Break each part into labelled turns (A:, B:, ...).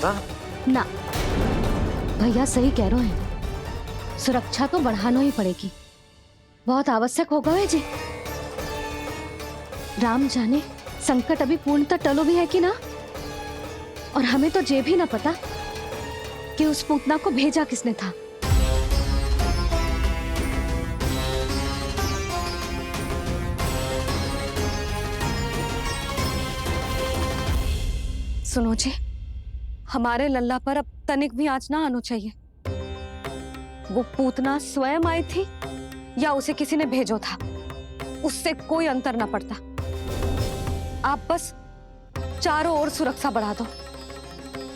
A: सुधा।
B: ना, भैया सही कह रहे हैं, सुरक्षा तो बढ़ाना ही पड़ेगी, बहुत आवश्यक होगा वे जी। राम जाने संकट अभी पूर्णतः टलो भी है कि ना, और हमें तो ये भी ना पता कि उस पूतना को भेजा किसने था। सुनो जी, हमारे लल्ला पर अब तनिक भी आंच ना आना चाहिए। वो पूतना स्वयं आई थी या उसे किसी ने भेजो था, उससे कोई अंतर ना पड़ता। आप बस चारों ओर सुरक्षा बढ़ा दो,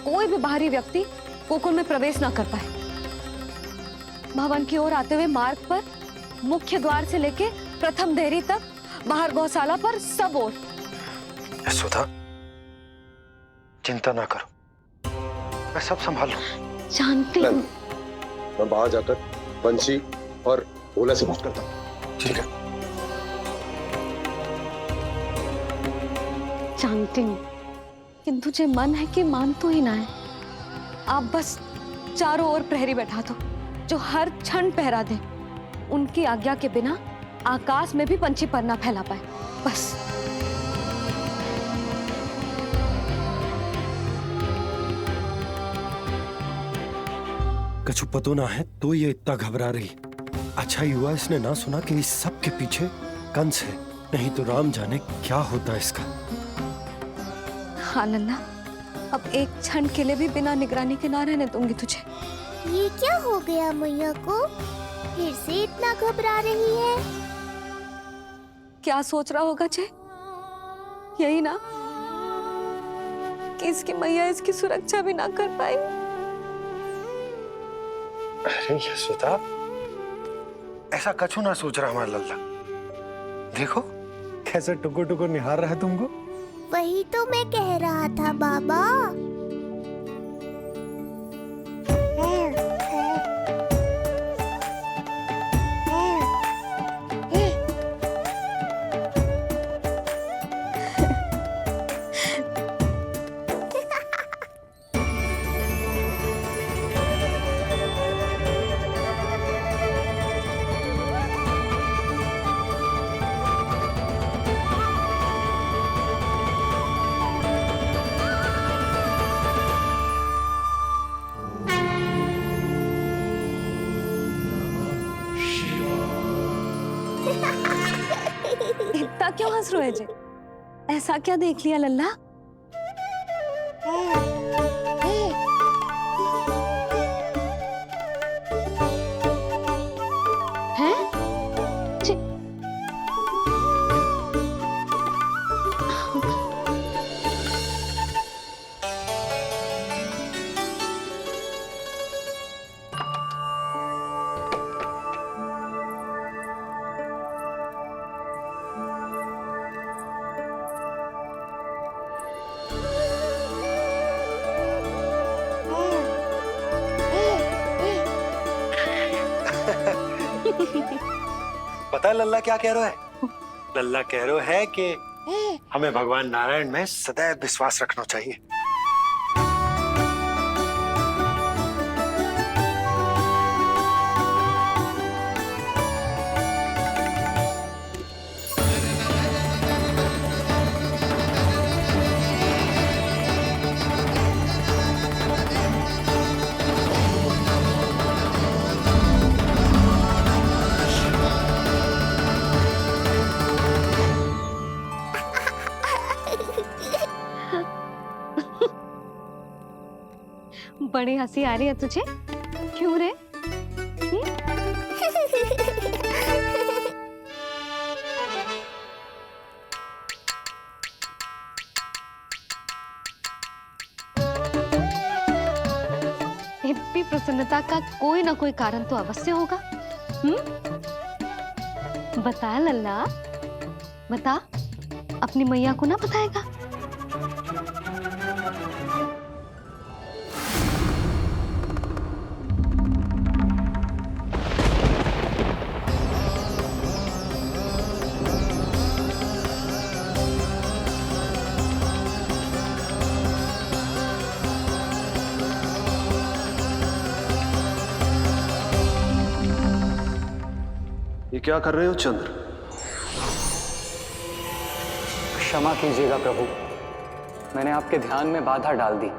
B: कोई भी बाहरी व्यक्ति गोकुल में प्रवेश ना कर पाए। भवन की ओर आते हुए मार्ग पर मुख्य द्वार से लेके प्रथम देहरी तक, बाहर गौशाला पर, सब ओर।
A: सुधा, चिंता ना करो, मैं सब संभाल लूं।
B: जानती हूँ।
C: मैं बाहर जाकर बंसी और भोला से बात करता हूँ।
A: ठीक है।
B: जानती हूँ, किंतु जे मन है कि मान तो ही ना है। आप बस चारों ओर प्रहरी बैठा दो, जो हर क्षण पहरा दे। उनकी आज्ञा के बिना आकाश में भी पंछी पर ना फैला पाए, बस।
D: कछु पतो ना है तो ये इतना घबरा रही। अच्छा हुआ इसने ना सुना कि इस सब के पीछे कंस है, नहीं तो राम जाने क्या होता इसका।
B: हाँ लल्ला, अब एक क्षण के लिए भी बिना निगरानी के ना रहने दूंगी तुझे।
E: ये क्या हो गया मैया को, फिर से इतना घबरा रही है?
B: क्या सोच रहा होगा चे? यही ना कि इसकी मैया इसकी सुरक्षा भी ना कर पाई।
A: अरे यशोदा, ऐसा कछु ना सोच रहा हमारा लल्ला। देखो कैसे टुकुर टुकुर निहार रहा है तुमको।
E: वही तो मैं कह रहा था बाबा।
B: इतना क्यों हंस रहे जे? ऐसा क्या देख लिया लल्ला? हैं?
A: पता है लल्ला क्या कह रहा है? लल्ला कह रहा है कि हमें भगवान नारायण में सदैव विश्वास रखना चाहिए।
B: बड़ी हंसी आ रही है तुझे, क्यों रे? इतनी प्रसन्नता का कोई ना कोई कारण तो अवश्य होगा। बता लल्ला, बता, अपनी मैया को ना बताएगा?
C: क्या कर रहे हो चंद्र?
F: क्षमा कीजिएगा प्रभु, मैंने आपके ध्यान में बाधा डाल दी।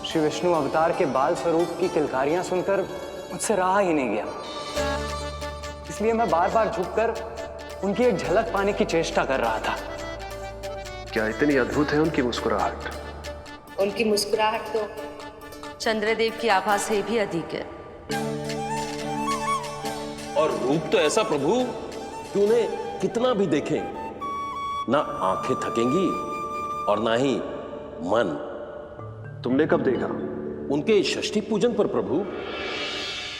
F: श्री विष्णु अवतार के बाल स्वरूप की किलकारियां सुनकर मुझसे रहा ही नहीं गया, इसलिए मैं बार बार झुककर उनकी एक झलक पाने की चेष्टा कर रहा था।
C: क्या इतनी अद्भुत है उनकी मुस्कुराहट?
G: उनकी मुस्कुराहट तो चंद्रदेव की आभा से भी अधिक है।
H: और रूप तो ऐसा प्रभु कि उन्हें कितना भी देखें ना आंखें थकेंगी और ना ही मन।
C: तुमने कब देखा?
H: उनके षष्ठी पूजन पर प्रभु।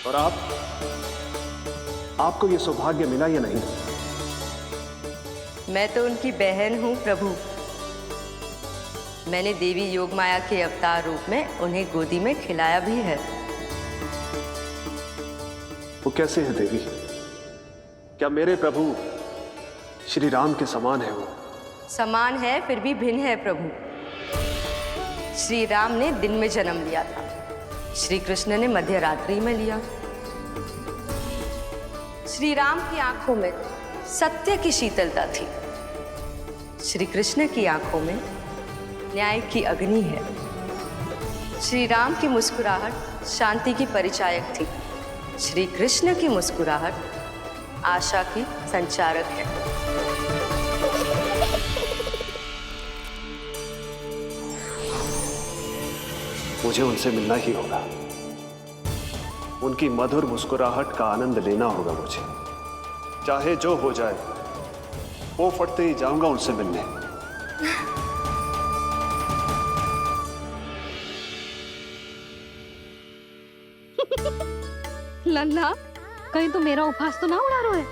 C: और आपको यह सौभाग्य मिला या नहीं?
G: मैं तो उनकी बहन हूं प्रभु। मैंने देवी योगमाया के अवतार रूप में उन्हें गोदी में खिलाया भी है।
C: वो कैसे है देवी? क्या मेरे प्रभु श्री राम के समान है वो?
G: समान है फिर भी भिन्न है प्रभु। श्री राम ने दिन में जन्म लिया था, श्री कृष्ण ने मध्य रात्रि में लिया। श्री राम की आंखों में सत्य की शीतलता थी, श्री कृष्ण की आंखों में न्याय की अग्नि है। श्री राम की मुस्कुराहट शांति की परिचायक थी, श्री कृष्ण की मुस्कुराहट आशा की संचारक है।
C: मुझे उनसे मिलना ही होगा, उनकी मधुर मुस्कुराहट का आनंद लेना होगा मुझे। चाहे जो हो जाए, वो फटते ही जाऊंगा उनसे मिलने।
B: लल्ला, कहीं तो मेरा उपहास तो ना उड़ा रहे?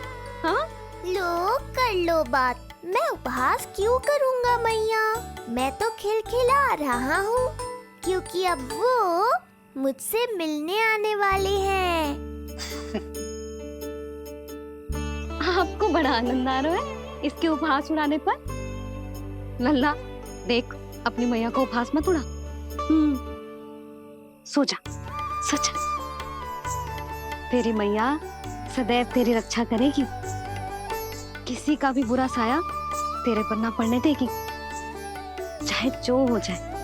B: हाँ?
E: लो कर लो बात, मैं उपहास क्यों करूँगा मैया? मैं तो खिलखिला रहा हूँ क्योंकि अब वो मुझसे मिलने आने वाले हैं।
B: आपको बड़ा आनंद आ रहा है इसके उपहास उड़ाने पर? लल्ला देख, अपनी मैया को उपहास मत उड़ा। सो जा, सो जा। तेरी मैया सदैव तेरी रक्षा करेगी, किसी का भी बुरा साया तेरे पर ना पड़ने देगी, चाहे जो हो जाए।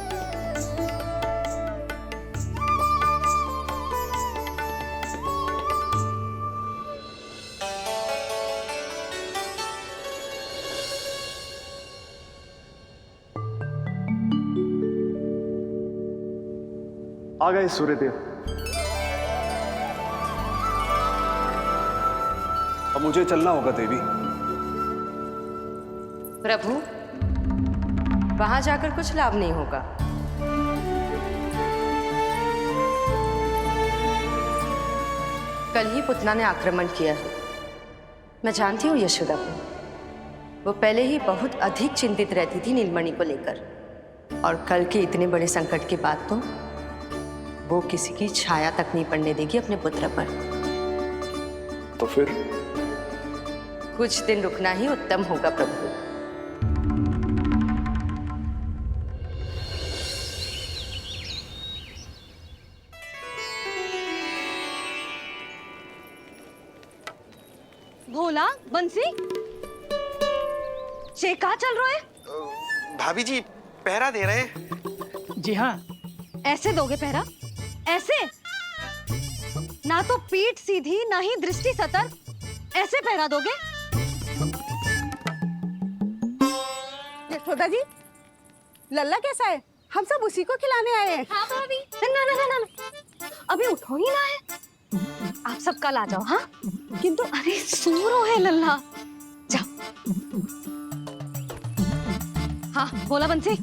C: आ गए सूर्यदेव। अब मुझे चलना होगा देवी।
G: प्रभु, वहां जाकर कुछ लाभ नहीं होगा। कल ही पुतना ने आक्रमण किया है। मैं जानती हूँ यशोदा को, वो पहले ही बहुत अधिक चिंतित रहती थी नीलमणि को लेकर, और कल के इतने बड़े संकट के बाद तो वो किसी की छाया तक नहीं पड़ने देगी अपने पुत्र पर।
C: तो फिर
G: कुछ दिन रुकना ही उत्तम होगा प्रभु।
B: भोला, बंसी, ये कहाँ चल रहा है?
A: भाभी जी पहरा दे रहे हैं।
F: जी हाँ।
B: ऐसे दोगे पहरा? ऐसे? ना तो पीठ सीधी ना ही दृष्टि सतर्क, ऐसे पहरा दोगे?
I: यशोदा जी, लल्ला कैसा है? हम सब उसी को खिलाने आए हैं।
B: हाँ भाभी। ना ना ना ना, अभी उठो ही ना है। आप सब कल आ जाओ। हाँ किंतु अरे सूरो है लल्ला, जाओ। हाँ बोला बंसी।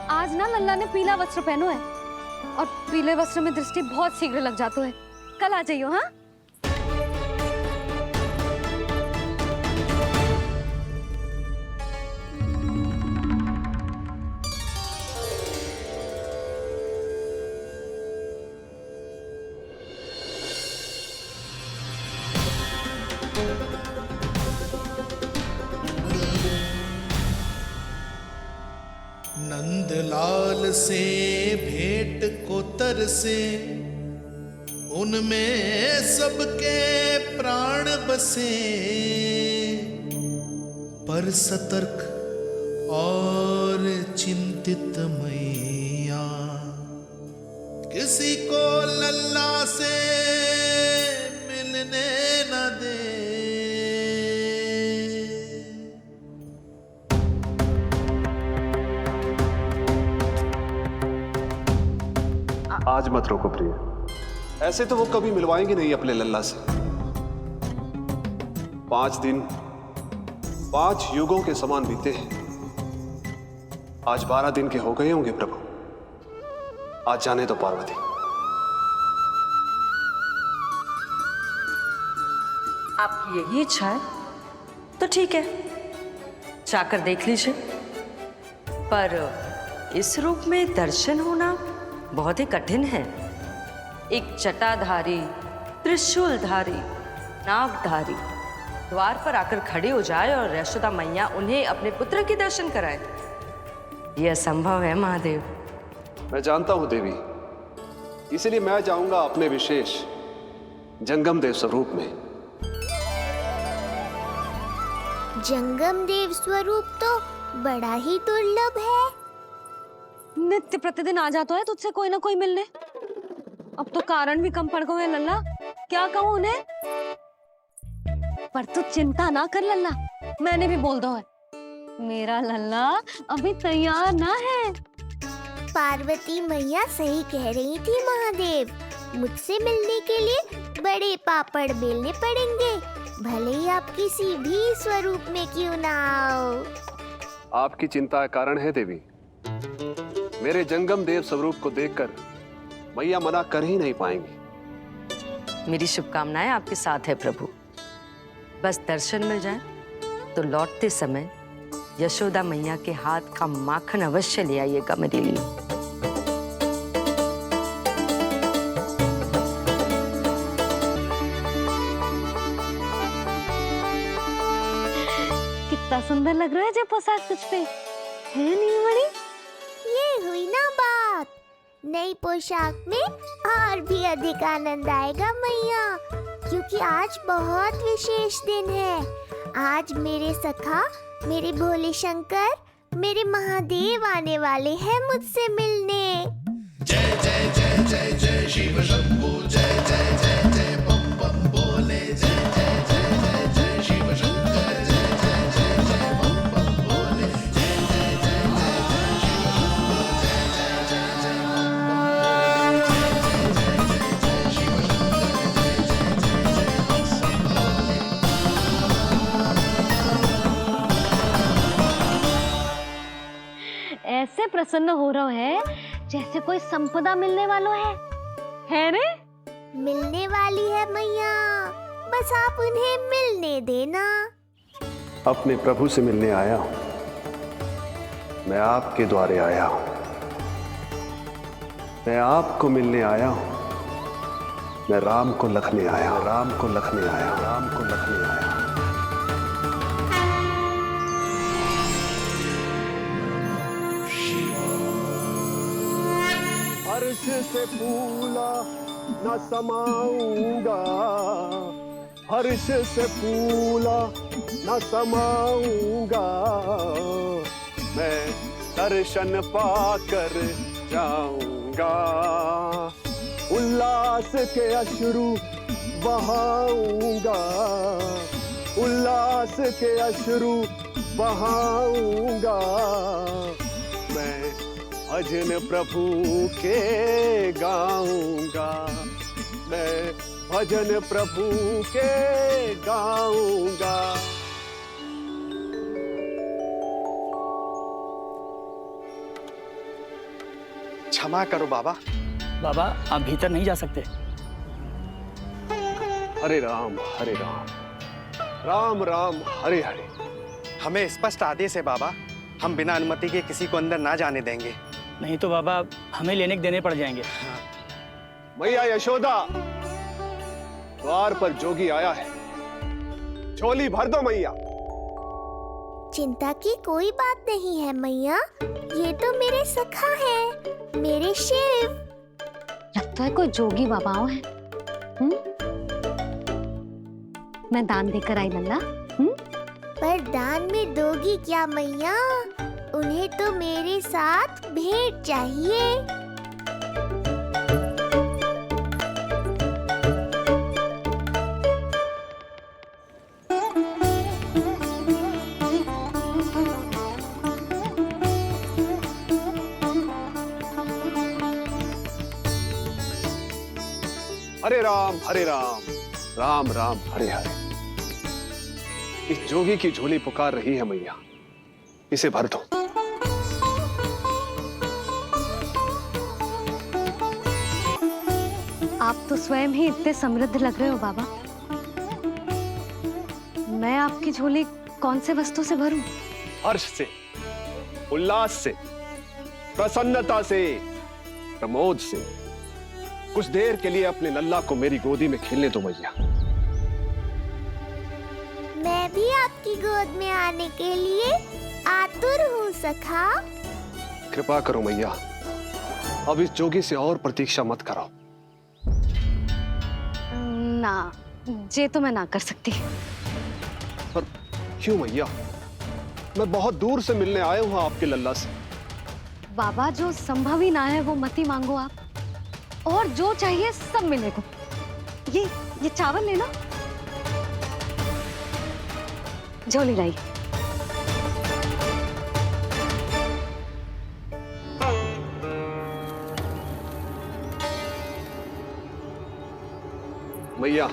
B: आज ना लल्ला ने पीला वस्त्र पहनो है, और पीले वस्त्र में दृष्टि बहुत शीघ्र लग जाती है। कल आ जाइयो। हाँ
J: लाल से भेंट को तरसे, उनमें सबके प्राण बसे, पर सतर्क और चिंतित मैया किसी को लल्ला से मिलने न दे।
C: आज मत रोको प्रिय, ऐसे तो वो कभी मिलवाएंगे नहीं अपने लल्ला से। 5 दिन 5 युगों के समान बीते हैं, आज 12 दिन के हो गए होंगे प्रभु। आज जाने दो पार्वती।
G: आपकी यही इच्छा है तो ठीक है, जाकर देख लीजिए, पर इस रूप में दर्शन होना बहुत ही कठिन है। एक जटाधारी, त्रिशूलधारी, नागधारी द्वार पर आकर खड़े हो जाए और यशोदा मैया उन्हें अपने पुत्र के दर्शन कराए, यह असंभव है महादेव।
C: मैं जानता हूं देवी, इसलिए मैं जाऊंगा अपने विशेष जंगम देव स्वरूप में।
E: जंगम देव स्वरूप तो बड़ा ही दुर्लभ है।
B: नित्य प्रतिदिन आ जाता है तुझसे कोई ना कोई मिलने, अब तो कारण भी कम पड़ गए हैं लल्ला, क्या कहूँ उन्हें। पर तू चिंता ना कर लल्ला, मैंने भी बोल दो है, मेरा लल्ला अभी तैयार ना है।
E: पार्वती मैया सही कह रही थी महादेव, मुझसे मिलने के लिए बड़े पापड़ बेलने पड़ेंगे, भले ही आप किसी भी स्वरूप में क्यों ना आओ।
C: आपकी चिंता का कारण है देवी, मेरे जंगम देव स्वरूप को देखकर मैया मना कर ही नहीं पाएंगी।
G: मेरी शुभकामनाएं आपके साथ है प्रभु, बस दर्शन मिल जाए तो लौटते समय यशोदा मैया के हाथ का माखन अवश्य ले आइएगा मेरे लिए।
B: कितना सुंदर लग रहा है जब पोशाक तुझ पे है नीलमणि।
E: ये हुई ना बात, नई पोशाक में और भी अधिक आनंद आएगा मैया, क्योंकि आज बहुत विशेष दिन है। आज मेरे सखा, मेरे भोले शंकर, मेरे महादेव आने वाले हैं मुझसे मिलने।
J: जय जय जय जय जय शिव शंभू, जय जय जय जय बम बम बोले, जय जय जय जय जय शिव शंकर, जय जय जय जय बम बम बोले, जय जय जय जय जय शिव शंभू, जय जय जय जय बम बम बोले, जय जय जय जय शिव शंकर, जय जय जय जय बम बम बोले।
B: ऐसे प्रसन्न हो रहा है जैसे कोई संपदा मिलने वाला है रे?
E: मिलने वाली है मैया, बस आप उन्हें मिलने देना।
C: अपने प्रभु से मिलने आया हूं, मैं आपके द्वारे आया हूं, मैं आपको मिलने आया हूं, मैं राम को लखने आया हूं, राम को लखने आया हूं, राम को लखने आया हूं।
D: हर्ष से फूला न समाऊंगा, हर्ष से फूला न समाऊंगा, मैं दर्शन पाकर जाऊंगा, उल्लास के अश्रु बहाऊंगा, उल्लास के अश्रु बहाऊंगा, मैं भजन प्रभु के गाऊंगा, मैं भजन प्रभु के गाऊंगा।
F: क्षमा करो बाबा।
K: बाबा आप भीतर नहीं जा सकते।
C: हरे राम हरे राम, राम राम हरे हरे।
F: हमें स्पष्ट आदेश है बाबा, हम बिना अनुमति के किसी को अंदर ना जाने देंगे।
K: नहीं तो बाबा हमें लेने के देने पड़ जाएंगे।
C: मैया यशोदा, द्वार पर जोगी आया है, झोली भर दो मैया।
E: चिंता की कोई बात नहीं है मैया। ये तो मेरे सखा है, मेरे शिव।
B: लगता है कोई जोगी बाबाओं है। मैं दान देकर आई लल्ला।
E: पर दान में दोगी क्या मैया? उन्हें तो मेरे साथ भेंट चाहिए।
C: हरे राम राम राम हरे हरे। इस जोगी की झोली पुकार रही है मैया, इसे भर दो।
B: आप तो स्वयं ही इतने समृद्ध लग रहे हो बाबा। मैं आपकी झोली कौन से वस्तु से भरूं?
C: हर्ष से, उल्लास से, प्रसन्नता से, प्रमोद से। कुछ देर के लिए अपने लल्ला को मेरी गोदी में खेलने दो मैया।
E: मैं भी आपकी गोद में आने के लिए आतुर हूँ सखा।
C: कृपा करो मैया, अब इस जोगी से और प्रतीक्षा मत कराओ।
B: ना, ये तो मैं ना कर सकती।
C: पर क्यों मैया? मैं बहुत दूर से मिलने आया हूँ आपके लल्ला से।
B: बाबा, जो संभव ही ना है वो मत ही मांगो आप, और जो चाहिए सब मिलेगा। ये चावल लेना, झोली लाई।
C: मैया,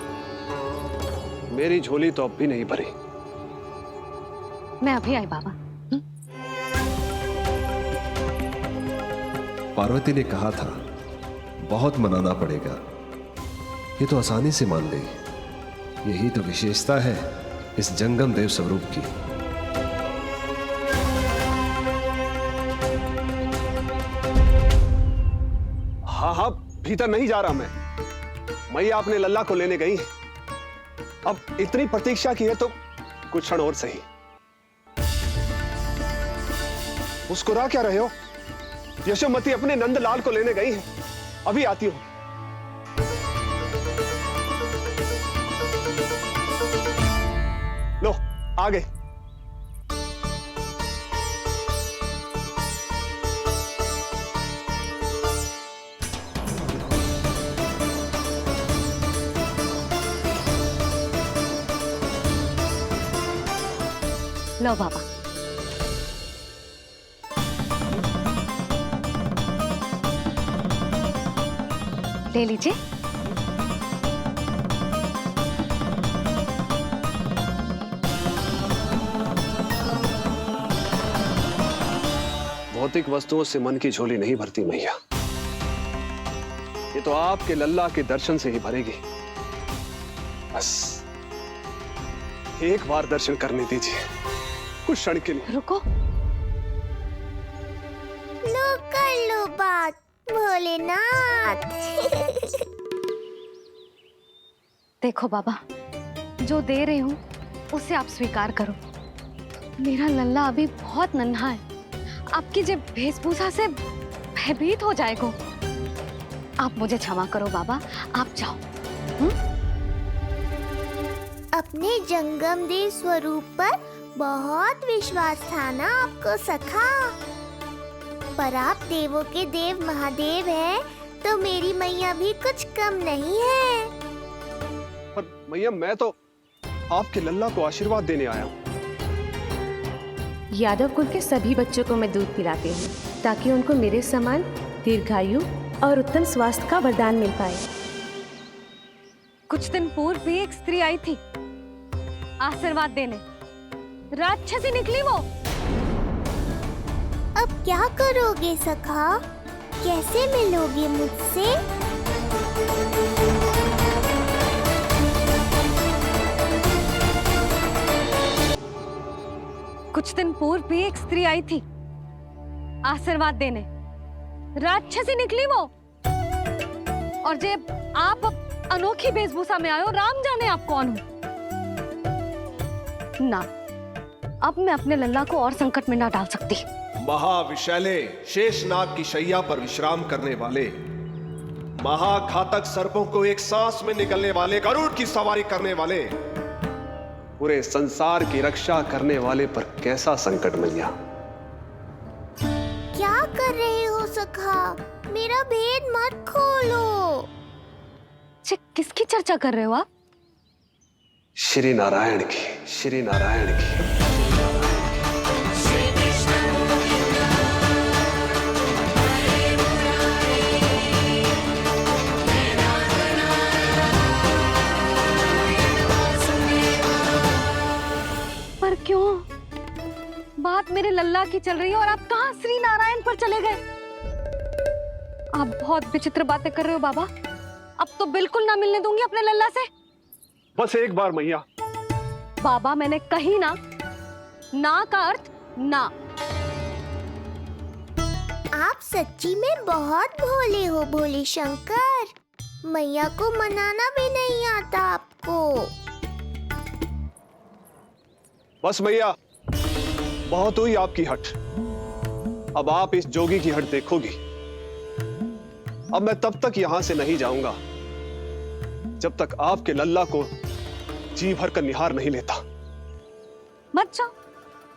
C: मेरी झोली तो अब भी नहीं भरी।
B: मैं अभी आई बाबा।
L: पार्वती ने कहा था बहुत मनाना पड़ेगा, ये तो आसानी से मान गई। यही तो विशेषता है इस जंगम देव स्वरूप की।
C: हाँ, भीतर नहीं जा रहा मैं। मैया अपने लल्ला को लेने गई है। अब इतनी प्रतीक्षा की है तो कुछ क्षण और सही। मुस्कुरा क्या रहे हो? यशोमती अपने नंदलाल को लेने गई है, अभी आती हूं। लो, आ गए।
B: लो बाबा। ले लीजिए।
C: भौतिक वस्तुओं से मन की झोली नहीं भरती मैया। ये तो आपके लल्ला के दर्शन से ही भरेगी। बस एक बार दर्शन करने दीजिए, कुछ क्षण के लिए।
B: रुको।
E: लो कर लो बात भोलेनाथ।
B: देखो बाबा, जो दे रही हूँ उसे आप स्वीकार करो। मेरा लल्ला अभी बहुत नन्हा है, आपकी जब वेशभूषा से भयभीत हो जाएगा। आप मुझे क्षमा करो बाबा, आप जाओ।
E: अपने जंगम देव स्वरूप पर बहुत विश्वास था ना आपको सखा। पर आप देवों के देव महादेव हैं, तो मेरी मैया भी कुछ कम नहीं है।
C: पर मैया, मैं तो आपके लल्ला को आशीर्वाद देने आया हूँ।
G: यादव कुल के सभी बच्चों को मैं दूध पिलाती हूँ, ताकि उनको मेरे समान दीर्घायु और उत्तम स्वास्थ्य का वरदान मिल पाए।
B: कुछ दिन पूर्व भी एक स्त्री आई थी आशीर्वाद देने, राक्षसी निकली वो।
E: अब क्या करोगे सखा? कैसे मिलोगे मुझसे?
B: कुछ दिन पूर्व भी एक स्त्री आई थी आशीर्वाद देने, राक्षसी निकली वो। और जब आप अनोखी वेशभूषा में आए हो, राम जाने आप कौन हो। ना, अब मैं अपने लल्ला को और संकट में ना डाल सकती।
C: महाविशैले शेषनाग की शैया पर विश्राम करने वाले, महाघातक सर्पों को एक सांस में निकलने वाले, गरुड़ की सवारी करने वाले, पूरे संसार की रक्षा करने वाले पर कैसा संकट मैया।
E: क्या कर रहे हो सखा? मेरा भेद मत खोलो।
B: किसकी चर्चा कर रहे हो आप?
C: श्री नारायण की, श्री नारायण की।
B: पर क्यों? बात मेरे लल्ला की चल रही है और आप कहाँ श्री नारायण पर चले गए? आप बहुत विचित्र बातें कर रहे हो बाबा। अब तो बिल्कुल ना मिलने दूंगी अपने लल्ला से।
C: बस एक बार मैया।
B: बाबा मैंने कही ना, ना का अर्थ ना।
E: आप सच्ची में बहुत भोले हो भोले शंकर। मैया को मनाना भी नहीं आता आपको।
C: बस मैया, बहुत हुई आपकी हट। अब आप इस जोगी की हट देखोगी। अब मैं तब तक यहां से नहीं जाऊंगा जब तक आपके लल्ला को जी भर कर निहार नहीं लेता।
B: मत जाओ।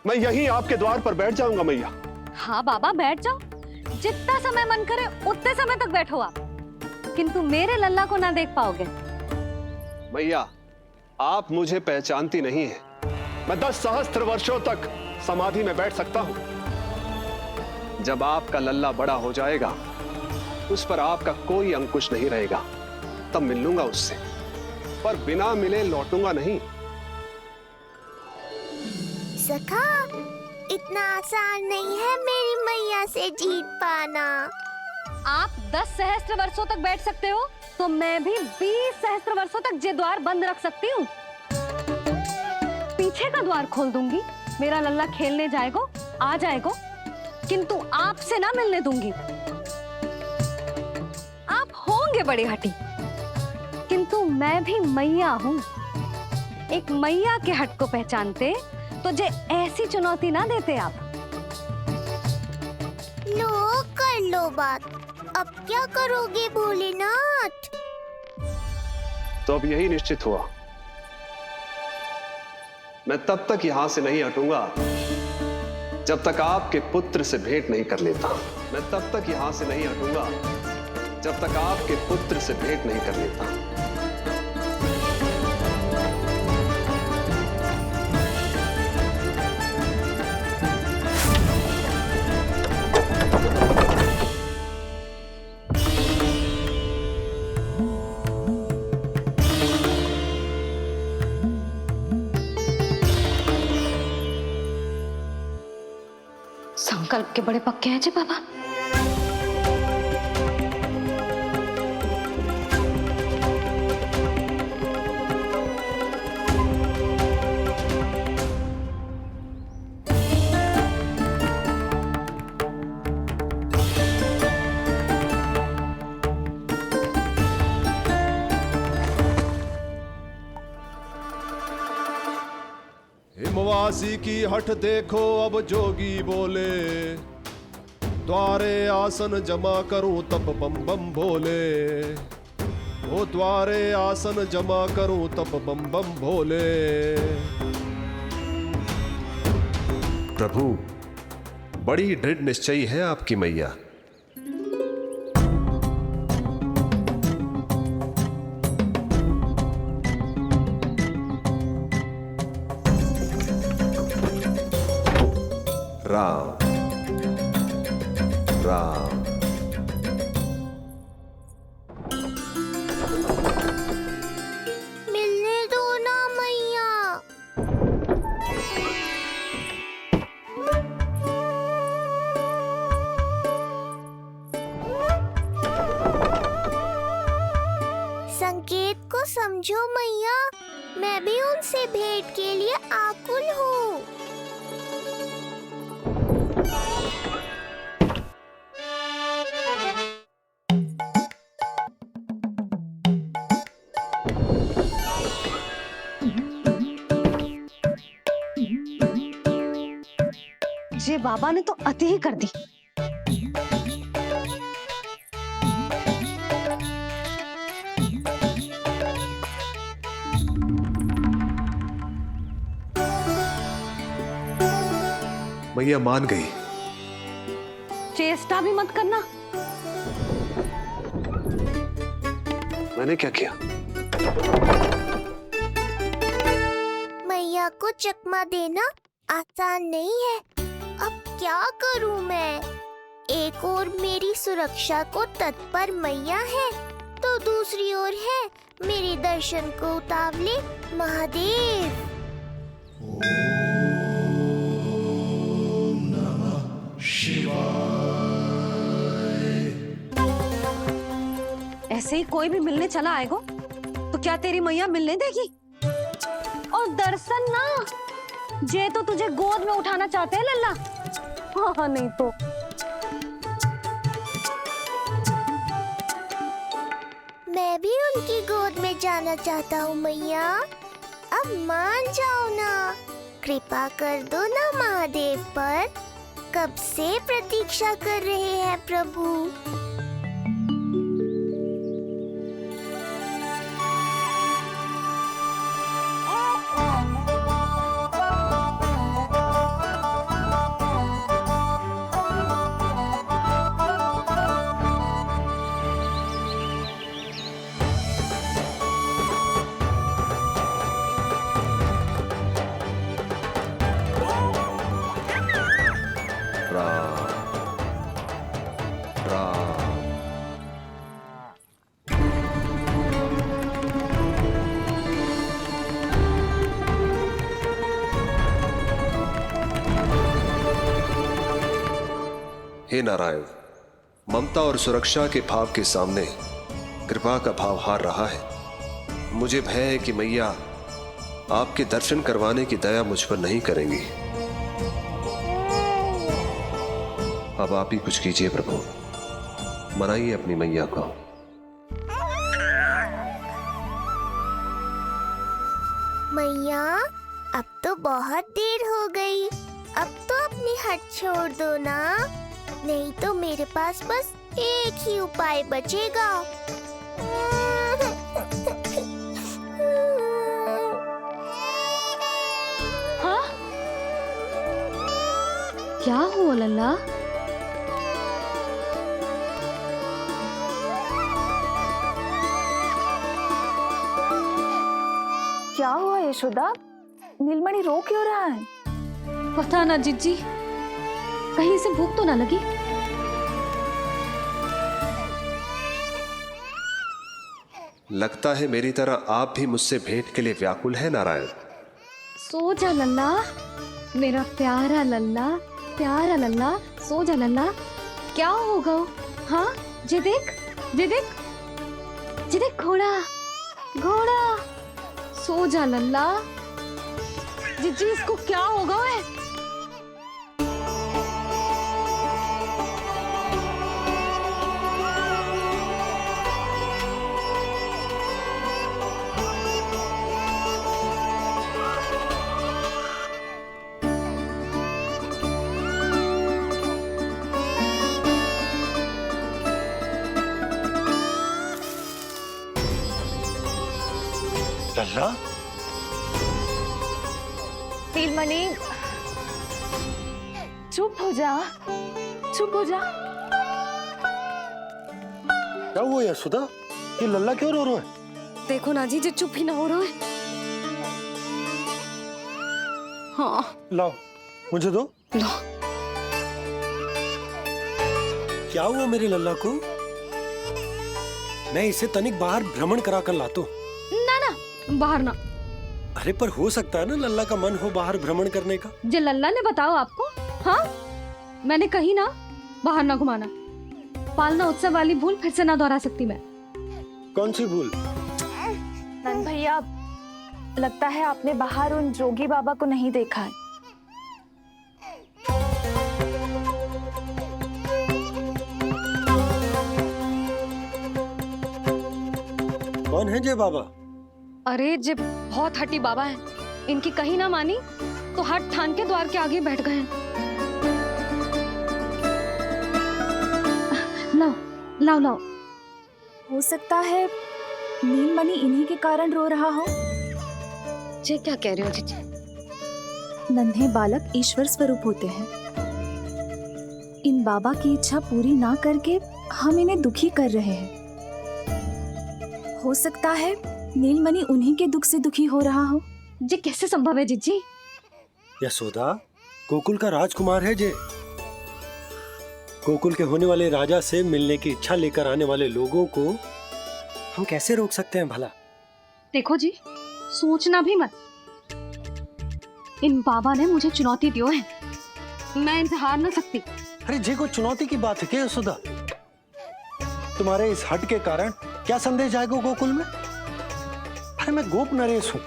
C: मैं यहीं आपके द्वार पर बैठ जाऊंगा मैया।
B: हाँ बाबा बैठ जाओ, जितना समय मन करे उतने समय तक बैठो आप, किंतु मेरे लल्ला को ना देख पाओगे।
C: मैया, आप मुझे पहचानती नहीं है। मैं 10 सहस्त्र वर्षों तक समाधि में बैठ सकता हूं। जब आपका लल्ला बड़ा हो जाएगा, उस पर आपका कोई अंकुश नहीं रहेगा, तब मिल लूंगा उससे, पर बिना मिले लौटूंगा नहीं।
E: सखा, इतना आसान नहीं है मेरी मैया से जीत पाना।
B: आप 10 सहस्त्र वर्षों तक बैठ सकते हो, तो मैं भी 20 सहस्त्र वर्षों तक ये द्वार बंद रख सकती हूँ। पीछे का द्वार खोल दूंगी, मेरा लल्ला खेलने जाएगा, आ जाएगा, किंतु आपसे ना मिलने दूंगी। आप होंगे बड़ी हठी, किंतु मैं भी मैया हूँ। एक मैया के हट को पहचानते तो जे ऐसी चुनौती ना देते आप।
E: लो कर लो बात। अब क्या करोगे भोलेनाथ?
C: तो अब यही निश्चित हुआ, मैं तब तक यहां से नहीं हटूंगा जब तक आपके पुत्र से भेंट नहीं कर लेता। मैं तब तक यहां से नहीं हटूंगा जब तक आपके पुत्र से भेंट नहीं कर लेता।
B: संकल्प के बड़े पक्के हैं जी बाबा।
L: हिमवासी की हठ देखो अब जोगी बोले, द्वारे आसन जमा करूं तब बम बम भोले। ओ द्वारे आसन जमा करूं तब बम बम भोले। प्रभु, बड़ी दृढ़ निश्चयी है आपकी मैया। राम राम।
E: मिलने दो ना मैया। संकेत को समझो मैया, मैं भी उनसे भेंट के लिए आकुल हूँ।
B: आज ये बाबा ने तो अति ही कर दी।
C: मैया मान गई।
B: चेष्टा भी मत करना।
C: मैंने क्या किया?
E: मैया को चकमा देना आसान नहीं है। अब क्या करूं मैं? एक ओर मेरी सुरक्षा को तत्पर मैया है, तो दूसरी ओर है मेरे दर्शन को उतावले महादेव।
B: ऐसे ही कोई भी मिलने चला आएगा तो क्या तेरी मैया मिलने देगी? और दर्शन ना, जे तो तुझे गोद में उठाना चाहते हैं लल्ला। हाँ नहीं तो
E: मैं भी उनकी गोद में जाना चाहता हूँ मैया। अब मान जाओ ना, कृपा कर दो ना महादेव पर। कब से प्रतीक्षा कर रहे हैं प्रभु।
C: हे नारायण, ममता और सुरक्षा के भाव के सामने कृपा का भाव हार रहा है। मुझे भय है कि मैया आपके दर्शन करवाने की दया मुझ पर नहीं करेंगी। अब आप ही कुछ कीजिए प्रभु, मनाइए अपनी मैया को।
E: मैया अब तो बहुत देर हो गई। अब तो अपनी हट छोड़ दो ना, नहीं तो मेरे पास बस एक ही उपाय बचेगा।
B: हाँ? क्या हुआ लल्ला?
I: क्या हुआ यशोदा? नीलमणि रो क्यों रहा है?
B: पता ना जीजी, कहीं से भूख तो ना लगी?
C: लगता है मेरी तरह आप भी मुझसे भेंट के लिए व्याकुल है नारायण।
B: सो जा लल्ला, मेरा प्यारा लल्ला, प्यारा लल्ला, सो जा लल्ला। क्या होगा? हाँ, जे देख, जे देख, जे देख, घोड़ा, घोड़ा। सो जा लल्ला। जीजी इसको क्या होगा? है
D: लल्ला,
I: नीलमणि चुप हो जा, चुप हो जा।
D: क्या हुआ यशोदा? ये लल्ला क्यों रो रहा है?
B: देखो ना जी, जे चुप ही ना हो रहा है। हाँ
D: लाओ, मुझे दो।
B: लो।
D: क्या हुआ मेरे लल्ला को? मैं इसे तनिक बाहर भ्रमण करा कर लाता हूँ।
B: ना ना, बाहर ना।
D: अरे पर हो सकता है ना लल्ला का मन हो बाहर भ्रमण करने का।
B: जे लल्ला ने बताओ आपको? हाँ, मैंने कही ना बाहर ना घुमाना। पालना उत्सव वाली भूल फिर से ना दोहरा सकती मैं।
D: कौन सी भूल?
I: नंद भैया, लगता है आपने बाहर उन जोगी बाबा को नहीं देखा है।
D: कौन है जे बाबा?
B: अरे जे बहुत हट्टी बाबा हैं। इनकी कहीं ना मानी तो हट ठान के द्वार के आगे बैठ गए हैं। लाओ लाओ लाओ।
I: हो सकता है नीलमणि इन्हीं के कारण रो रहा हो।
B: ये क्या कह रहे हो जीजी?
I: नन्हे बालक ईश्वर स्वरूप होते हैं। इन बाबा की इच्छा पूरी ना करके हम इन्हें दुखी कर रहे हैं। हो सकता है नीलमणि उन्हीं के दुख से दुखी हो रहा हो।
B: ये कैसे संभव है जीजी?
D: यशोदा, गोकुल का राजकुमार है जे। गोकुल के होने वाले राजा से मिलने की इच्छा लेकर आने वाले लोगों को हम कैसे रोक सकते हैं भला?
B: देखो जी, सोचना भी मत। इन बाबा ने मुझे चुनौती दियो है, मैं इनसे हार ना सकती।
A: अरे जे कोई चुनौती की बात है क्या यशोदा? तुम्हारे इस हट के कारण क्या संदेश जाएगा गोकुल में? अरे मैं गोप नरेश हूं,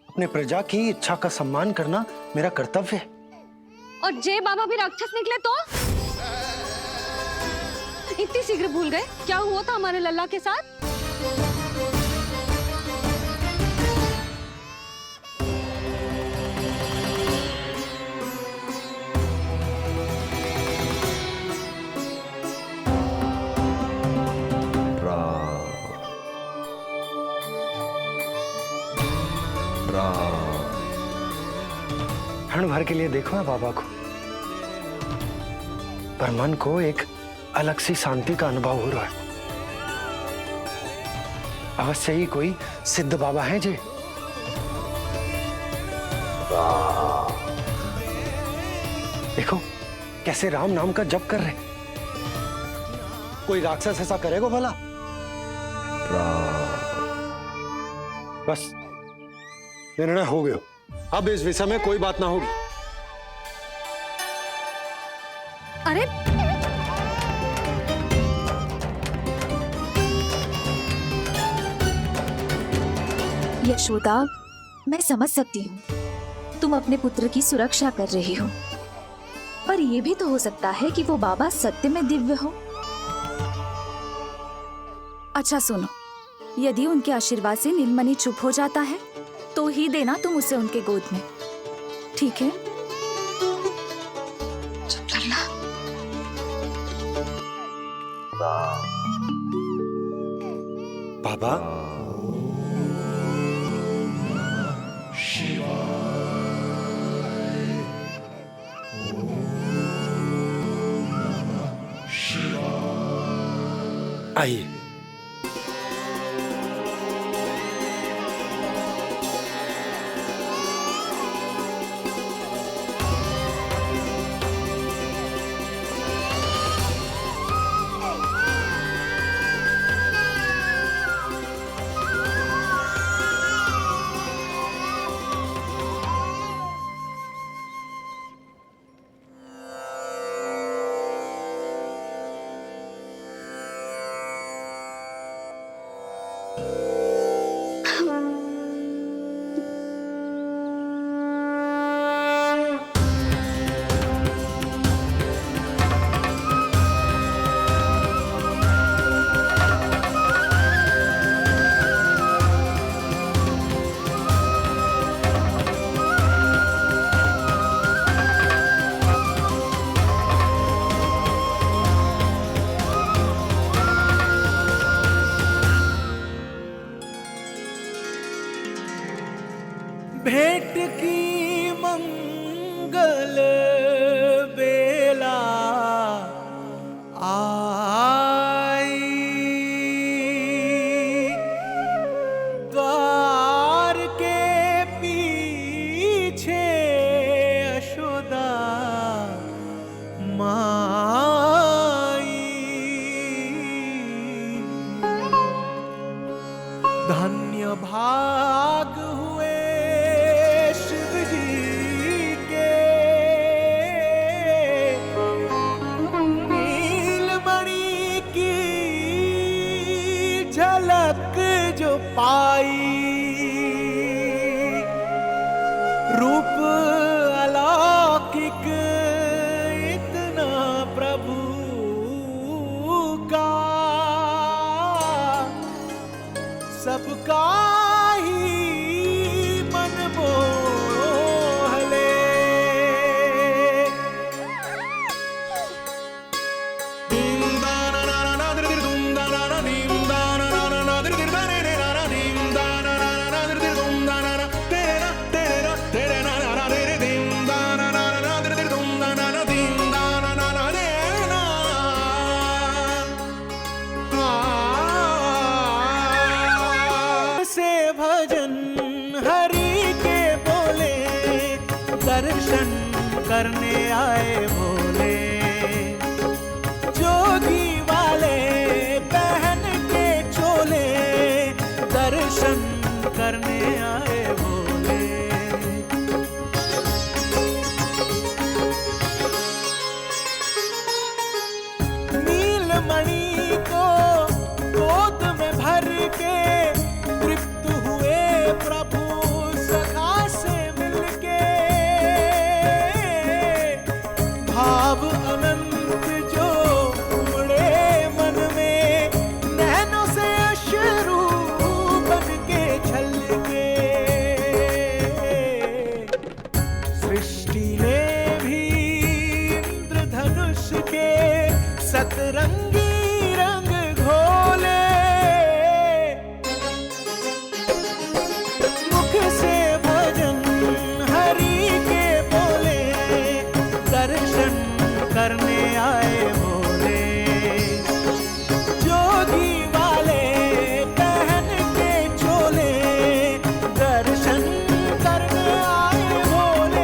A: अपने प्रजा की इच्छा का सम्मान करना मेरा कर्तव्य है।
B: और जे बाबा भी राक्षस निकले तो? इतनी शीघ्र भूल गए क्या हुआ था हमारे लल्ला के साथ?
A: क्षण भर के लिए देखो है बाबा को, पर मन को एक अलग सी शांति का अनुभव हो रहा है। अवश्य ही कोई सिद्ध बाबा हैं जी। देखो कैसे राम नाम का जप कर रहे। कोई राक्षस ऐसा करेगा भला? बस निर्णय हो गया, अब इस विषय में कोई बात ना होगी।
B: अरे
I: यशोदा, मैं समझ सकती हूँ तुम अपने पुत्र की सुरक्षा कर रही हो, पर यह भी तो हो सकता है कि वो बाबा सत्य में दिव्य हो। अच्छा सुनो, यदि उनके आशीर्वाद से नीलमणि चुप हो जाता है तो ही देना तुम उसे उनके गोद में, ठीक है?
B: चुप लल्ला।
D: बाबा, आइए।
M: भेंट की मंगल बेला आई, द्वार के पीछे यशोदा माई। धन्य भाग हुए शिव जी के, नीलमणि की झलक जो पाई। रूप अलौकिक इतना प्रभु का, सबका ही मन मोह ले। दिल दर्शन करने आए भोले। जोगी वाले पहन के चोले, दर्शन करने आए भोले। नीलमणि को गोद में भर के तृप्त हुए प्रभु सखा से मिलके। भाव अनंत जो उमड़े मन में, नैनों से अश्रु बन के छलके। सृष्टि ने भी इंद्रधनुष के सतरंगी रंग घोले। मुख से भजन हरि के बोले, दर्शन करने आए भोले। जोगी वाले पहन के चोले, दर्शन करने आए भोले।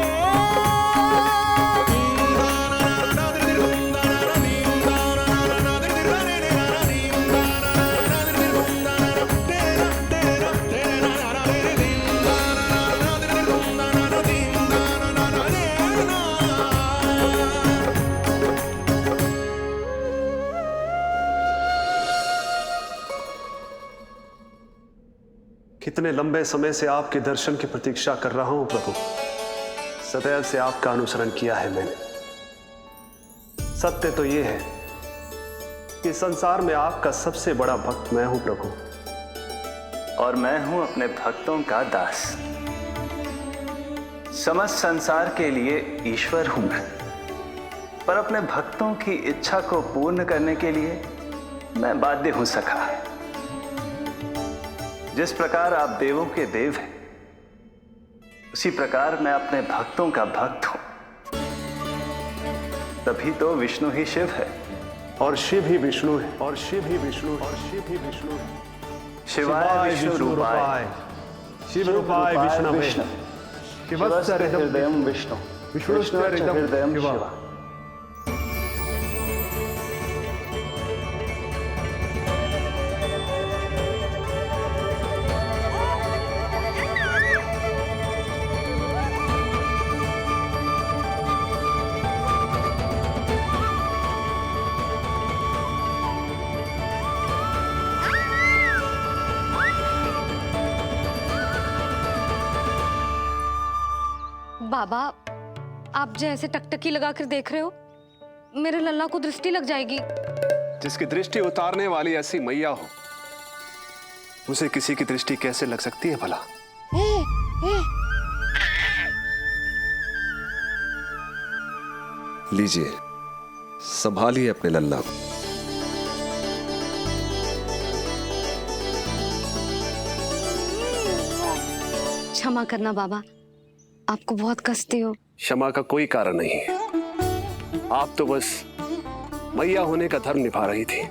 C: कितने लंबे समय से आपके दर्शन की प्रतीक्षा कर रहा हूं प्रभु। सदैव से आपका अनुसरण किया है मैंने। सत्य तो यह है कि संसार में आपका सबसे बड़ा भक्त मैं हूं प्रभु।
F: और मैं हूं अपने भक्तों का दास। समस्त संसार के लिए ईश्वर हूं मैं, पर अपने भक्तों की इच्छा को पूर्ण करने के लिए मैं बाध्य हूं सखा। जिस प्रकार आप देवों के देव हैं, उसी प्रकार मैं अपने भक्तों का भक्त हूं। तभी तो विष्णु ही शिव है,
C: और शिव ही विष्णु है, और शिव ही विष्णु है, और शिव ही विष्णु है।
F: शिवाय विष्णु रूपाय,
C: शिव रूपाय विष्णवे,
F: शिवस्य हृदयं विष्णु, विष्णुश्च हृदयं शिव।
B: बाबा, आप जैसे टकटकी लगाकर देख रहे हो, मेरे लल्ला को दृष्टि लग जाएगी।
C: जिसकी दृष्टि उतारने वाली ऐसी मैया हो, उसे किसी की दृष्टि कैसे लग सकती है भला? लीजिए, संभालिए अपने लल्ला को।
B: क्षमा करना बाबा, आपको बहुत कष्ट हो।
C: क्षमा का कोई कारण नहीं है। आप तो बस मैया होने का धर्म निभा रही थी।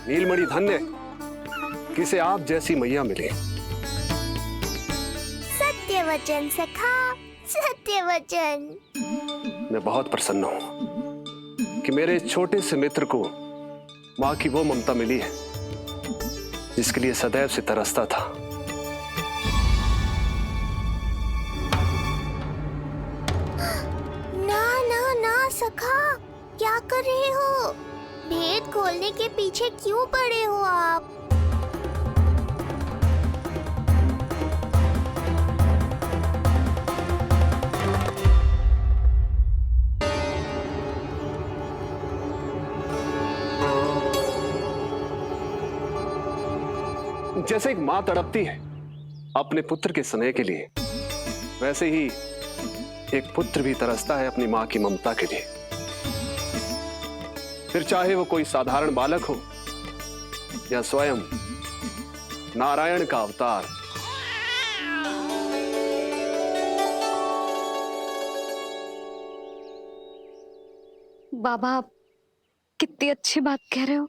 C: नीलमणि धन्य किसे आप जैसी मैया मिले।
E: सत्य वचन सखा, सत्य वचन।
C: मैं बहुत प्रसन्न हूं कि मेरे छोटे से मित्र को मां की वो ममता मिली है जिसके लिए सदैव से तरसता था।
E: सखा, क्या कर रहे हो? भेद खोलने के पीछे क्यों पड़े हो आप?
C: जैसे एक मां तड़पती है अपने पुत्र के स्नेह के लिए, वैसे ही एक पुत्र भी तरसता है अपनी मां की ममता के लिए। फिर चाहे वो कोई साधारण बालक हो या स्वयं नारायण का अवतार।
B: बाबा, आप कितनी अच्छी बात कह रहे हो।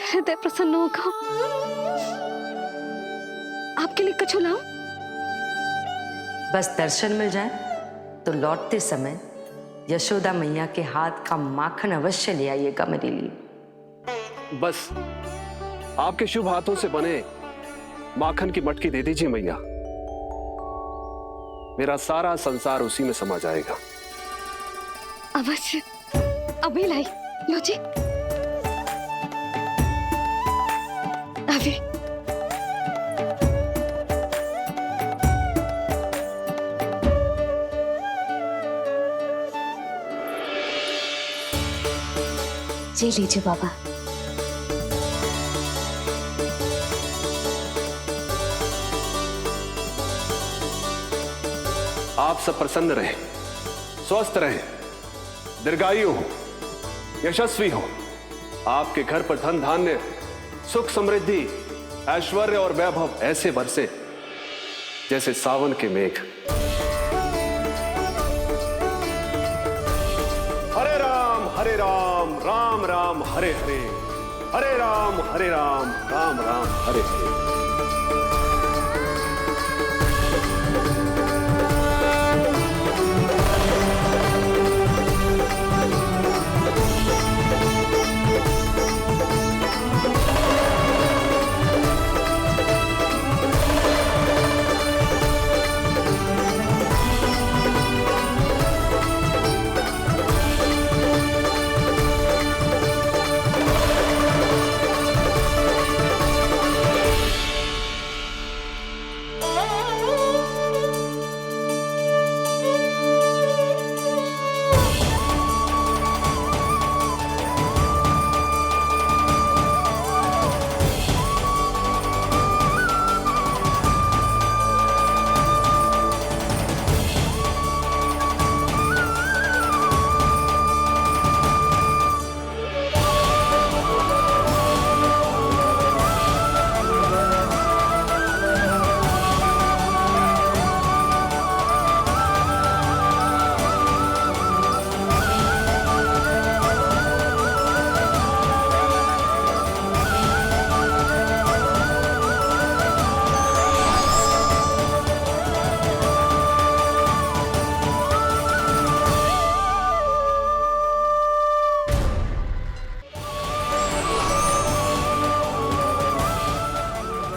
B: हृदय प्रसन्न होगा। आपके लिए कछु लाऊं?
G: बस दर्शन मिल जाए तो लौटते समय यशोदा मैया के हाथ का माखन अवश्य ले आइएगा मेरे लिए।
C: बस आपके शुभ हाथों से बने माखन की मटकी दे दीजिए मैया, मेरा सारा संसार उसी में समा जाएगा।
B: अवश्य, अभी लाई, लो जी। अभी
I: जी लीजिए बाबा।
C: आप सब प्रसन्न रहें, स्वस्थ रहें, दीर्घायु हो, यशस्वी हो। आपके घर पर धन धान्य, सुख समृद्धि, ऐश्वर्य और वैभव ऐसे बरसे जैसे सावन के मेघ। हरे राम राम राम हरे हरे, हरे राम राम राम हरे हरे।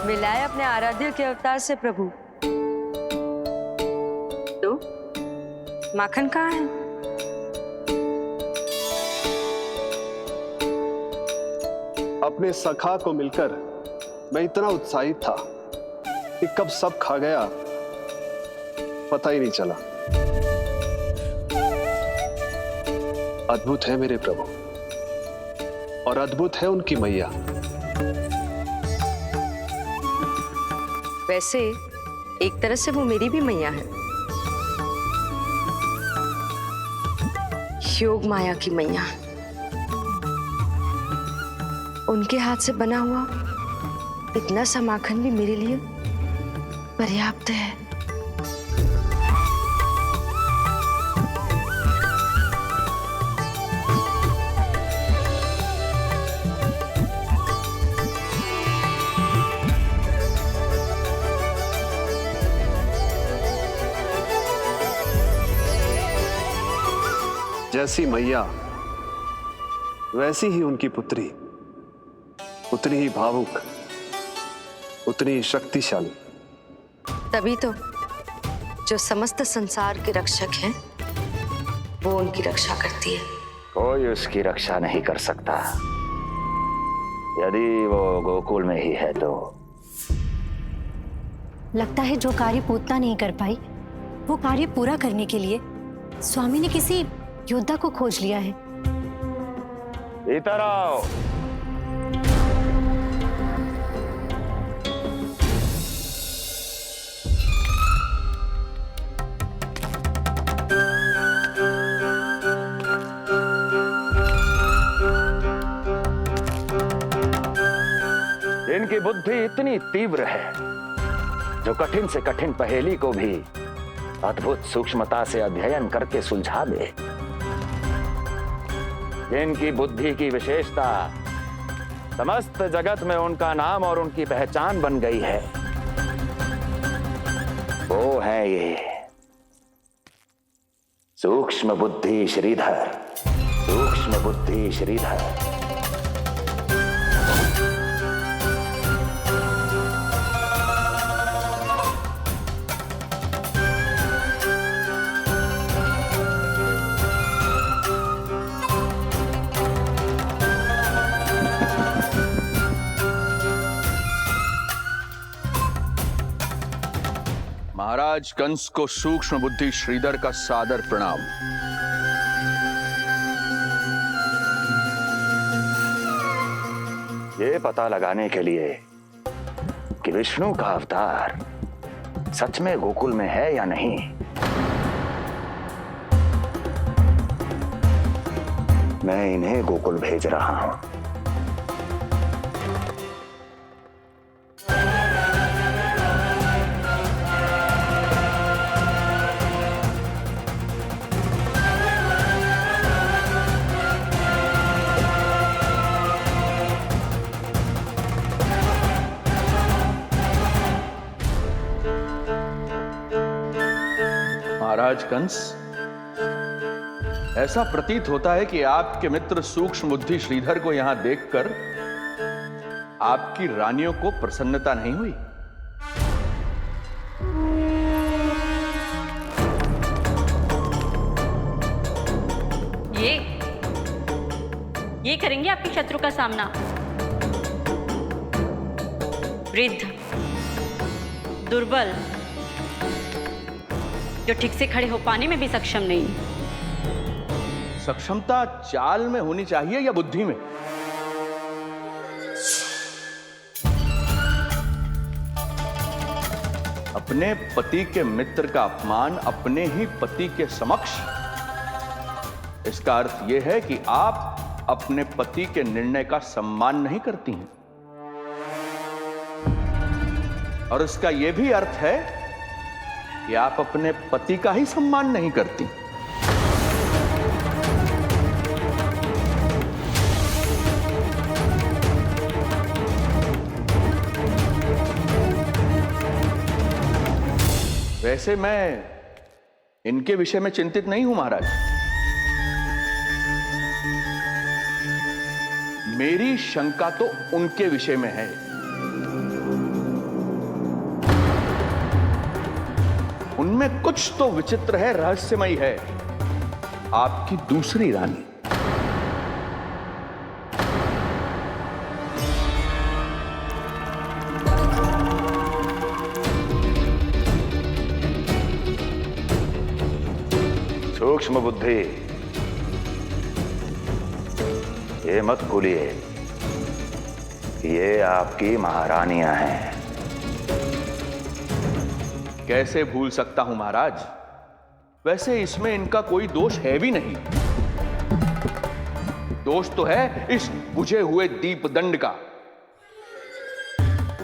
G: मिलाए अपने आराध्य के अवतार से प्रभु। तो माखन कहाँ है?
C: अपने सखा को मिलकर मैं इतना उत्साहित था कि कब सब खा गया पता ही नहीं चला। अद्भुत है मेरे प्रभु और अद्भुत है उनकी मैया।
G: वैसे एक तरह से वो मेरी भी मैया है, योग माया की मैया। उनके हाथ से बना हुआ इतना सा माखन भी मेरे लिए पर्याप्त है।
C: जैसी मैया वैसी ही उनकी पुत्री, उतनी ही भावुक, उतनी ही शक्तिशाली।
G: तभी तो जो समस्त संसार के रक्षक हैं वो उनकी रक्षा करती है।
N: कोई उसकी रक्षा नहीं कर सकता। यदि वो गोकुल में ही है तो।
O: लगता है जो कार्य पूतना नहीं कर पाई वो कार्य पूरा करने के लिए स्वामी ने किसी योद्धा को खोज लिया है।
N: इधर आओ। इनकी बुद्धि इतनी तीव्र है जो कठिन से कठिन पहेली को भी अद्भुत सूक्ष्मता से अध्ययन करके सुलझा दे। इनकी बुद्धि की विशेषता समस्त जगत में उनका नाम और उनकी पहचान बन गई है। वो है ये सूक्ष्म बुद्धि श्रीधर, सूक्ष्म बुद्धि श्रीधर।
P: महाराज कंस को सूक्ष्म बुद्धि श्रीधर का सादर प्रणाम।
N: ये पता लगाने के लिए कि विष्णु का अवतार सच में गोकुल में है या नहीं, मैं इन्हें गोकुल भेज रहा हूं।
P: महाराज कंस, ऐसा प्रतीत होता है कि आपके मित्र सूक्ष्म बुद्धि श्रीधर को यहां देखकर आपकी रानियों को प्रसन्नता नहीं हुई।
Q: ये करेंगे आपके शत्रु का सामना। वृद्ध, दुर्बल, जो ठीक से खड़े हो पाने में भी सक्षम नहीं।
P: सक्षमता चाल में होनी चाहिए या बुद्धि में? अपने पति के मित्र का अपमान अपने ही पति के समक्ष, इसका अर्थ यह है कि आप अपने पति के निर्णय का सम्मान नहीं करती हैं। और इसका यह भी अर्थ है कि आप अपने पति का ही सम्मान नहीं करती। वैसे मैं इनके विषय में चिंतित नहीं हूं महाराज। मेरी शंका तो उनके विषय में है। उनमें कुछ तो विचित्र है, रहस्यमयी है। आपकी दूसरी रानी।
N: सूक्ष्म बुद्धि, ये मत भूलिए कि ये आपकी महारानियां हैं।
P: कैसे भूल सकता हूं महाराज? वैसे इसमें इनका कोई दोष है भी नहीं। दोष तो है इस बुझे हुए दीपदंड का।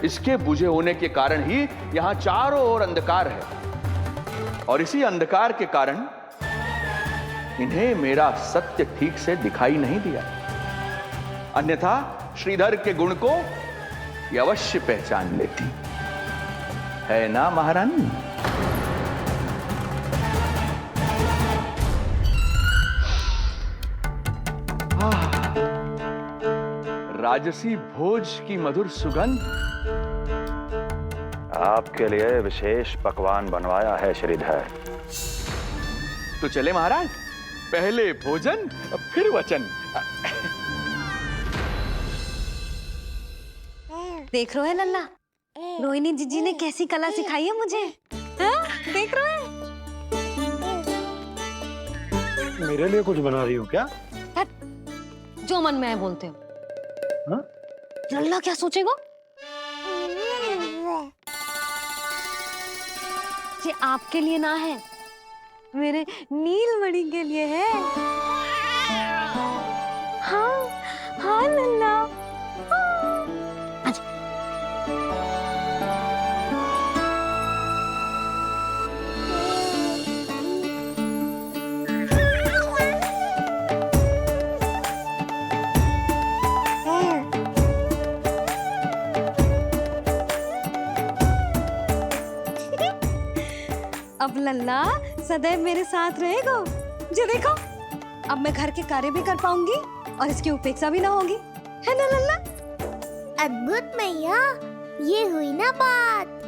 P: इसके बुझे होने के कारण ही यहां चारों ओर अंधकार है, और इसी अंधकार के कारण इन्हें मेरा सत्य ठीक से दिखाई नहीं दिया। अन्यथा श्रीधर के गुण को ये अवश्य पहचान लेती है ना महारानी? राजसी भोज की मधुर सुगंध।
N: आपके लिए विशेष पकवान बनवाया है श्रीधर।
P: तो चले महाराज, पहले भोजन फिर वचन।
B: देख रहे हो लल्ला, रोहिणी जीजी ने कैसी कला सिखाई है मुझे। हाँ? देख रहे हो?
A: मेरे लिए कुछ बना रही हो क्या?
B: जो मन में आए बोलते हो।
A: हाँ?
B: लल्ला क्या सोचेगा? ये आपके लिए ना है, मेरे नीलमणि के लिए है। हाँ हाँ लल्ला, अब लल्ला सदैव मेरे साथ रहेगा। ये देखो, अब मैं घर के कार्य भी कर पाऊंगी और इसकी उपेक्षा भी ना होगी, है ना लल्ला?
E: अद्भुत मैया, ये हुई ना बात।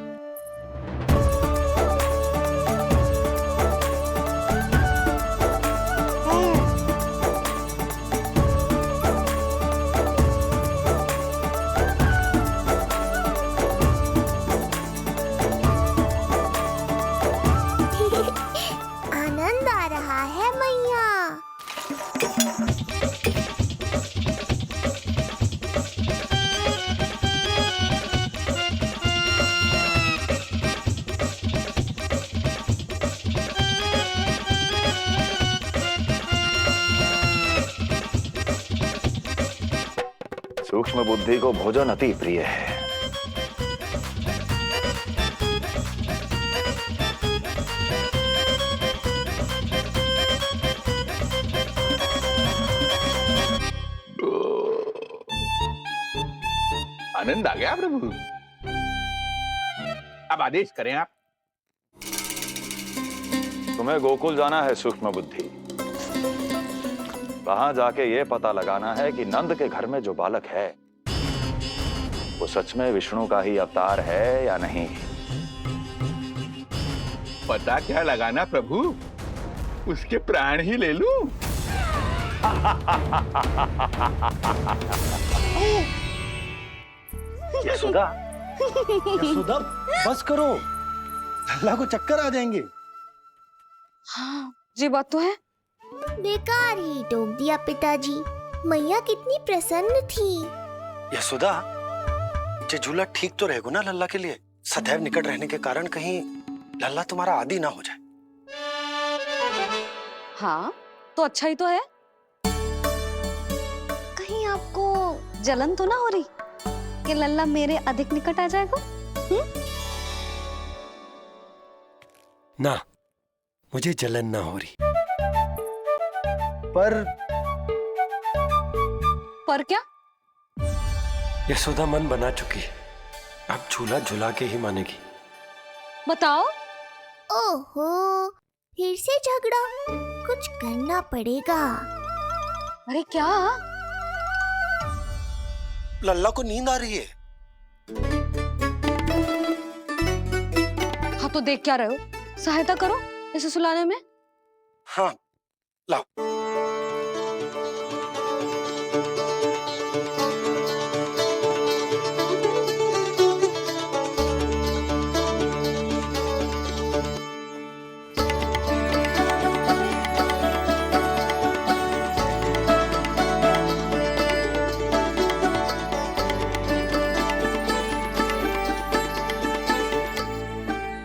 E: आनंद आ रहा है मैया।
N: सूक्ष्म बुद्धि को भोजन अति प्रिय है।
P: आनंद आ गया प्रभु। अब आदेश करें आप।
N: तुम्हें गोकुल जाना है सूक्ष्म बुद्धि। वहां जाके ये पता लगाना है कि नंद के घर में जो बालक है वो सच में विष्णु का ही अवतार है या नहीं।
P: पता क्या लगाना प्रभु, उसके प्राण ही ले लूं।
A: यशोदा, यशोदा बस करो, लल्ला को चक्कर आ जाएंगे।
B: हाँ, ये बात तो है।
E: बेकार ही टोक दिया पिताजी। मैया कितनी प्रसन्न थी।
A: यशोदा, ये झूला ठीक तो रहेगा ना लल्ला के लिए? सदैव निकट रहने के कारण कहीं लल्ला तुम्हारा आदी ना हो जाए।
B: हाँ, तो अच्छा ही तो है। कहीं आपको जलन तो ना हो रही कि लल्ला मेरे अधिक निकट आ जाएगा?
D: ना, मुझे जलन ना हो रही।
A: पर
B: क्या?
D: यशोदा मन बना चुकी है, अब झूला झूला के ही मानेगी।
B: बताओ।
E: ओहो, फिर से झगड़ा। कुछ करना पड़ेगा।
B: अरे क्या?
A: लल्ला को नींद आ रही है।
B: हाँ, तो देख क्या रहे हो? सहायता करो इसे सुलाने में।
A: हाँ, लाओ।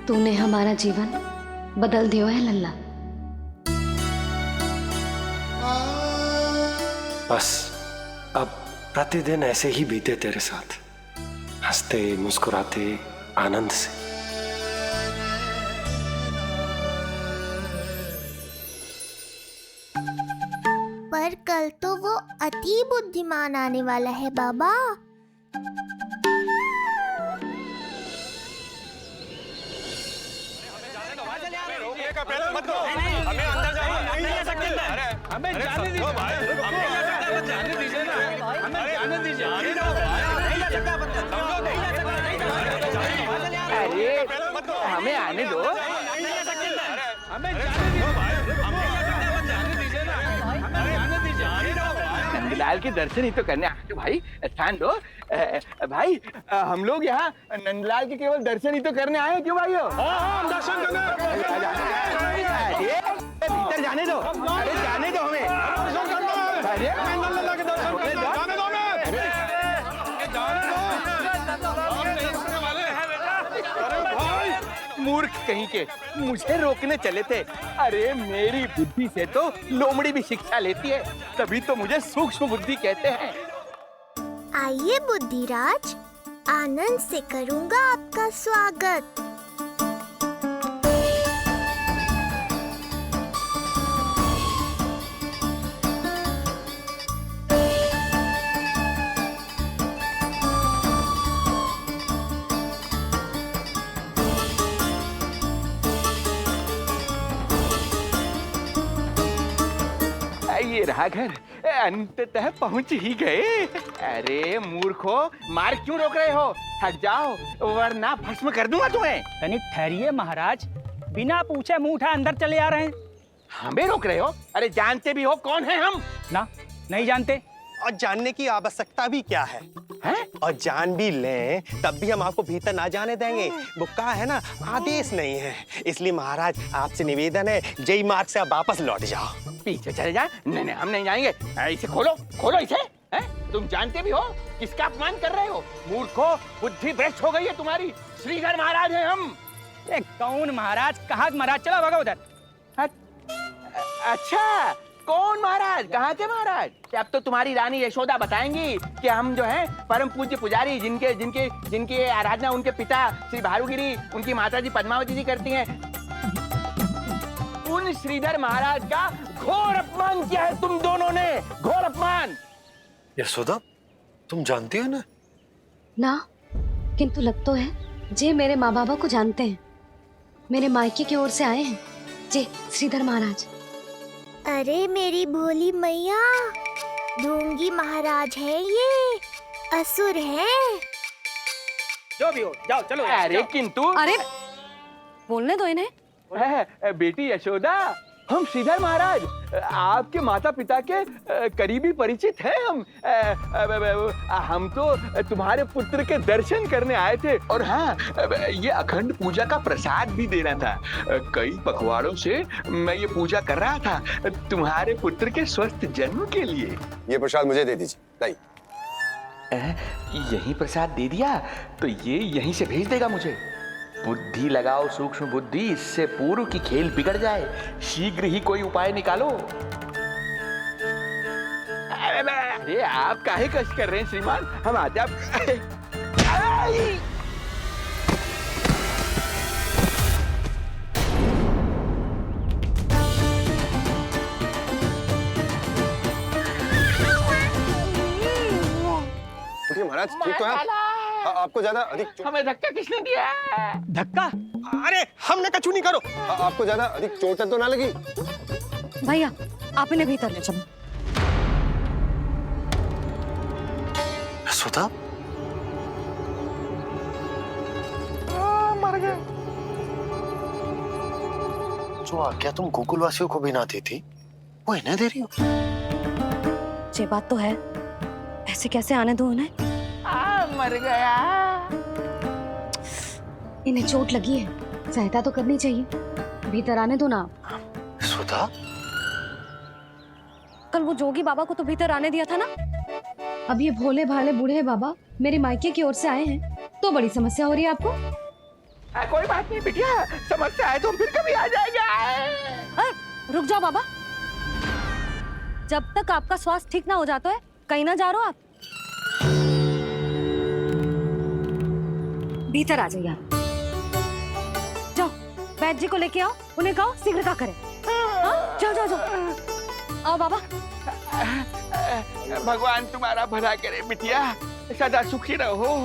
O: तूने हमारा जीवन बदल दिया है लल्ला।
D: बस अब प्रतिदिन ऐसे ही बीते तेरे साथ, हंसते मुस्कुराते आनंद से।
E: पर कल तो वो अति बुद्धिमान आने वाला है बाबा।
M: हमें जाने दीजिए भाई, हमें जाने दीजिए ना, हमें जाने दीजिए।
P: अरे हमें आने दो।
M: हमें जाने दीजिए ना, हमें जाने दीजिए।
P: नंदलाल के दर्शन ही तो करने आए भाई, स्थान दो। भाई हम लोग यहाँ नंदलाल के केवल दर्शन ही तो करने आए, क्यों भाई हो?
L: हम दर्शन
P: भीतर जाने दो। अरे जाने दो हमें। मूर्ख कहीं के, मुझे रोकने चले थे। अरे मेरी बुद्धि से तो लोमड़ी भी शिक्षा लेती है, तभी तो मुझे सूक्ष्म बुद्धि कहते हैं।
E: आइए बुद्धिराज, आनंद से करूंगा आपका स्वागत।
P: राघर अंततः पहुंच ही गए। अरे मूर्खो, मार्ग क्यों रोक रहे हो? हट जाओ वरना भस्म कर दूंगा तुम्हें।
K: तनिक ठहरिए महाराज, बिना पूछे मुंह उठा अंदर चले आ रहे हैं।
P: हमें रोक रहे हो? अरे जानते भी हो कौन है हम?
K: ना, नहीं जानते।
R: और जानने की आवश्यकता भी क्या है? और जान भी लें तब भी हम आपको भीतर ना जाने देंगे। वो कहा है ना, आदेश नहीं है। इसलिए महाराज आपसे निवेदन है, जय मार्ग से आप वापस लौट जाओ।
P: पीछे चले जाए? नहीं हम नहीं जाएंगे। इसे खोलो, खोलो इसे। तुम जानते भी हो किसका अपमान कर रहे हो? मूर्खो, बुद्धि भ्रष्ट हो गई है तुम्हारी। श्रीधर महाराज हैं हम।
K: कौन महाराज? कहाँ महाराज? चलो भगा उधर।
P: अच्छा, कौन महाराज? कहाँ के महाराज? अब तो तुम्हारी रानी यशोदा बताएंगी कि हम जो हैं परम पूज्य पुजारी, जिनकी आराधना उनके पिता श्री भारुगिरी, उनकी माता जी पद्मावती जी करती हैं, उन श्रीधर महाराज का घोर अपमान किया है तुम दोनों ने। घोर अपमान।
D: यशोदा, तुम जानती हो ना?
O: ना, किंतु लग तो है जे मेरे माँ बाबा को जानते हैं। मेरे मायके की ओर से आए हैं जे श्रीधर महाराज।
E: अरे मेरी भोली मैया, ढोंगी महाराज है ये, असुर है।
K: जो भी हो, जाओ चलो।
P: अरे किंतु,
B: अरे बोलने दो इन्हें।
P: बेटी यशोदा, हम श्रीधर महाराज आपके माता पिता के करीबी परिचित हैं। हम तो तुम्हारे पुत्र के दर्शन करने आए थे। और हाँ, ये अखंड पूजा का प्रसाद भी देना था। कई पखवाड़ों से मैं ये पूजा कर रहा था तुम्हारे पुत्र के स्वस्थ जन्म के लिए।
S: ये प्रसाद मुझे दे दीजिए। नहीं,
P: यही प्रसाद दे दिया तो ये यहीं से भेज देगा मुझे। बुद्धि लगाओ सूक्ष्म बुद्धि, इससे पूर्व की खेल बिगड़ जाए। शीघ्र ही कोई उपाय निकालो। अरे आप काहे कष्ट कर रहे हैं श्रीमान? हम आते आप।
S: महाराज ठीक तो है? आपको ज्यादा अधिक
P: हमें धक्का किसने दिया?
K: धक्का?
R: अरे हमने कछु नहीं करो।
S: आपको ज्यादा अधिक चोट तो ना लगी?
B: भैया, आप इन्हें भीतर ले चलो।
D: यशोदा,
P: मर गए।
D: जो आज्ञा तुम गोकुलवासियों को भी ना दी थी, वो इन्हें दे रही हो?
B: ये बात तो है, ऐसे कैसे आने दो उन्हें?
P: मर गया।
B: इन्हें चोट लगी है, सहायता तो करनी चाहिए। भीतर आने दो ना।
D: यशोदा,
B: कल वो जोगी बाबा को तो भीतर आने दिया था ना। अब ये भोले भाले बूढ़े बाबा मेरे मायके की ओर से आए हैं, तो बड़ी समस्या हो रही है आपको।
P: कोई बात नहीं बिटिया, समस्या है तो फिर कभी आ जाएगा।
B: रुक जाओ बाबा, जब तक आपका स्वास्थ्य ठीक ना हो जाता है कहीं ना जा रहे हो आप। भीतर आ जाइए। जाओ वैद्य जी को लेके आओ, उन्हें कहो शीघ्रता करें। जाओ जाओ जाओ। आओ बाबा।
P: भगवान तुम्हारा भला करे बिटिया, सदा सुखी रहो।